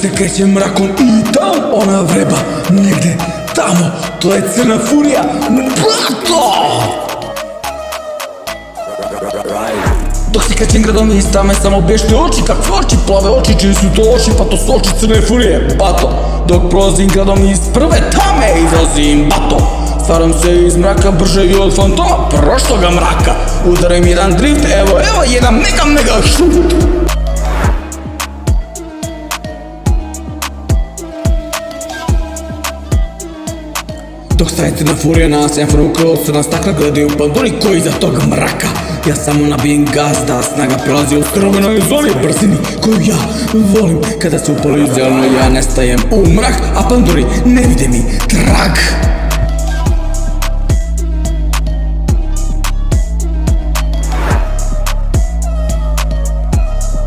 se kreće mrakom i tam ona vreba negde tamo. To je crna furija, blato! Dok si krećem gradom i stame samo bešne oči, kakve oči, plave oči, čiji su to oči, pa to su oči crne furije, bato. Dok prolazim gradom iz prve tame izlazim, bato. Stvaram se iz mraka brže i od fantoma prošloga mraka. Udaram jedan drift, evo jedan mega šut. Dok staje crna furija na semaforu kroz crna stakla, gledaju panduri koji iza tog mraka. Ja samo nabijem gas da snaga prelazi u strovanoj zoni, brzini koju ja volim. Kada se upali zeleno ja nestajem u mrak, a panduri ne vide mi trag.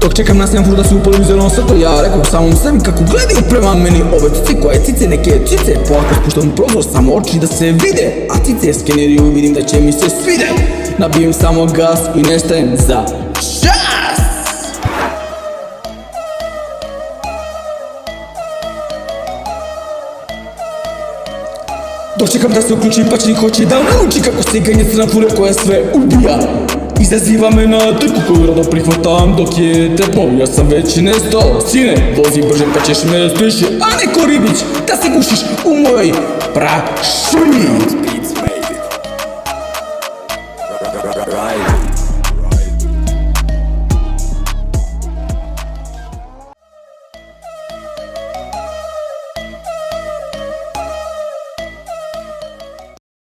Dok čekam na semaforu da se upali u zeleno svetlo, ja rekao samom sebi kako gledaju prema meni ove cice, koje cice, neke cice. Polako spuštam prozor, samo oči da se vide, a cice skeniraju, vidim da će mi se svide. Nabijem samo gas i nestajem za čas. Dok čekam da se uključi pačnik hoće da nauči kako se ganje crna furija koja sve ubija. Izaziva me na trku koju rado prihvatam dok je teplo. Ja sam već nestao, sine, vozi brže pa ćeš me stići, a neko ribić da se gušiš u mojoj prašumi. Right.